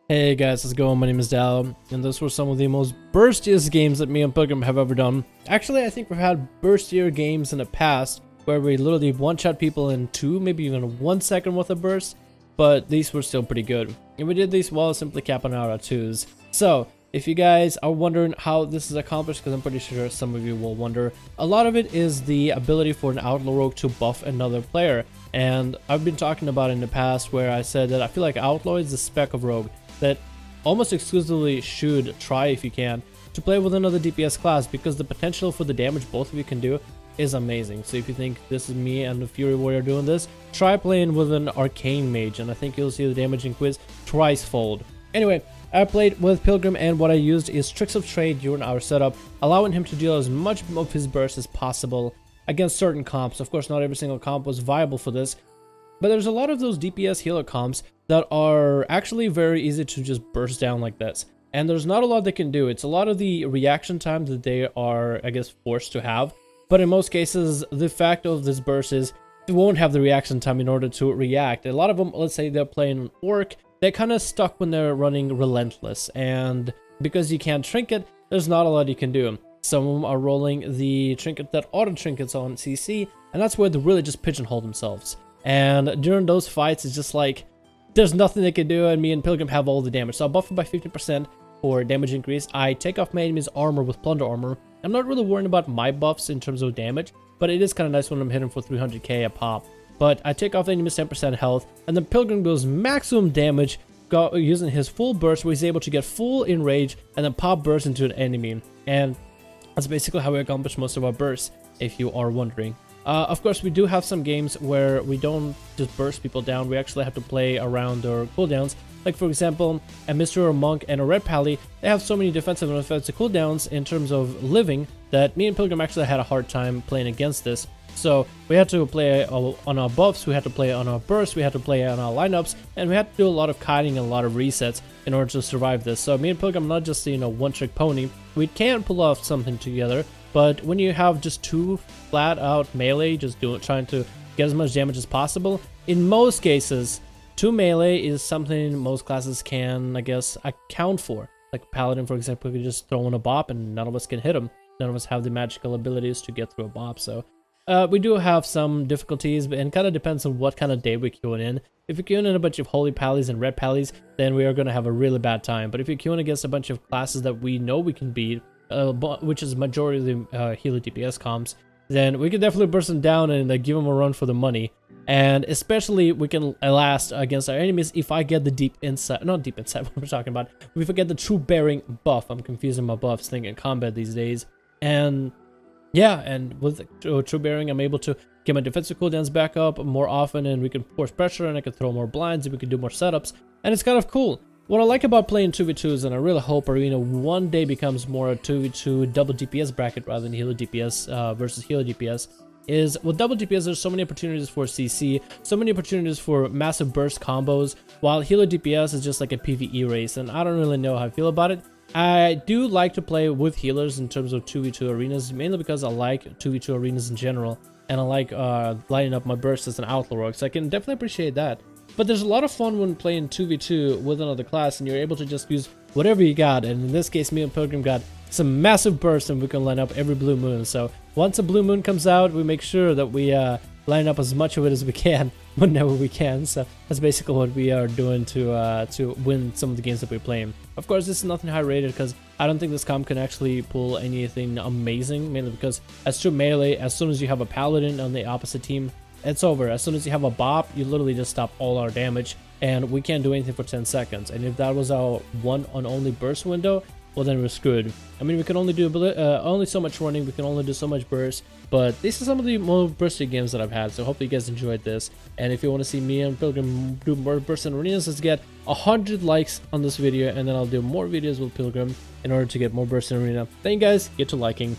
Hey guys, how's it going? My name is Dal, and those were some of the most burstiest games that me and Pilgrim have ever done. Actually, I think we've had burstier games in the past where we literally one-shot people in 2, maybe even 1 second with a burst, but these were still pretty good. And we did these while simply capping out our 2s. So, if you guys are wondering how this is accomplished, because I'm pretty sure some of you will wonder, a lot of it is the ability for an Outlaw rogue to buff another player. And I've been talking about it in the past where I said that I feel like Outlaw is the Spec of rogue that almost exclusively should try, if you can, to play with another DPS class, because the potential for the damage both of you can do is amazing. So if you think this is me and the Fury Warrior doing this, try playing with an Arcane Mage, and I think you'll see the damage increase twice fold. Anyway, I played with Pilgrim, and what I used is Tricks of Trade during our setup, allowing him to deal as much of his burst as possible against certain comps. Of course, not every single comp was viable for this, but there's a lot of those DPS healer comps that are actually very easy to just burst down like this. And there's not a lot they can do. It's a lot of the reaction time that they are, I guess, forced to have. But in most cases, the fact of this burst is they won't have the reaction time in order to react. A lot of them, let's say they're playing an Orc, they're kind of stuck when they're running Relentless. And because you can't trinket, there's not a lot you can do. Some of them are rolling the trinket that auto-trinkets on CC, and that's where they really just pigeonhole themselves. And during those fights, it's just like, there's nothing they can do, and me and Pilgrim have all the damage. So I'll buff it by 15% for damage increase. I take off my enemy's armor with Plunder Armor. I'm not really worrying about my buffs in terms of damage, but it is kind of nice when I'm hitting for 300k a pop. But I take off the enemy's 10% health, and then Pilgrim goes maximum damage using his full burst, where he's able to get full enrage and then pop burst into an enemy. And that's basically how we accomplish most of our bursts, if you are wondering. Of course, we do have some games where we don't just burst people down. We actually have to play around their cooldowns. Like, for example, a Mystery or Monk and a Red Pally, they have so many defensive and offensive cooldowns in terms of living that me and Pilgrim actually had a hard time playing against this. So we had to play on our buffs, we had to play on our bursts, we had to play on our lineups, and we had to do a lot of kiting and a lot of resets in order to survive this. So me and Pilgrim are not just, one-trick pony. We can pull off something together. But when you have just 2 flat-out melee, just trying to get as much damage as possible, in most cases, 2 melee is something most classes can, I guess, account for. Like Paladin, for example, could just throw in a bop and none of us can hit him. None of us have the magical abilities to get through a bop, so we do have some difficulties, and kind of depends on what kind of day we're queuing in. If you're queuing in a bunch of Holy Pallies and Red Pallies, then we are going to have a really bad time. But if you're queuing against a bunch of classes that we know we can beat, which is majority of the healer DPS comps, then we can definitely burst them down and give them a run for the money. And especially we can last against our enemies if I get the deep insight, not deep insight, what we're talking about, if I get the true bearing buff. I'm confusing my buffs thing in combat these days. And yeah, and with true bearing, I'm able to get my defensive cooldowns back up more often, and we can force pressure, and I can throw more blinds, and we can do more setups, and it's kind of cool. What I like about playing 2v2s, and I really hope Arena one day becomes more a 2v2 double DPS bracket rather than healer DPS versus healer DPS, is with double DPS there's so many opportunities for CC, so many opportunities for massive burst combos, while healer DPS is just like a PvE race, and I don't really know how I feel about it. I do like to play with healers in terms of 2v2 arenas, mainly because I like 2v2 arenas in general, and I like lining up my bursts as an Outlaw rogue, so I can definitely appreciate that. But there's a lot of fun when playing 2v2 with another class, and you're able to just use whatever you got. And in this case, me and Pilgrim got some massive bursts, and we can line up every blue moon. So once a blue moon comes out, we make sure that we line up as much of it as we can whenever we can. So that's basically what we are doing to win some of the games that we're playing. Of course, this is nothing high rated because I don't think this comp can actually pull anything amazing, mainly because as true melee, as soon as you have a Paladin on the opposite team, it's over. As soon as you have a bop, you literally just stop all our damage, and we can't do anything for 10 seconds. And if that was our one and only burst window, well, then we're screwed. I mean, we can only do only so much running, we can only do so much burst, but these are some of the more bursty games that I've had, so hopefully you guys enjoyed this. And if you want to see me and Pilgrim do more bursts and arenas, let's get 100 likes on this video, and then I'll do more videos with Pilgrim in order to get more bursts in arena. Thank you guys, get to liking.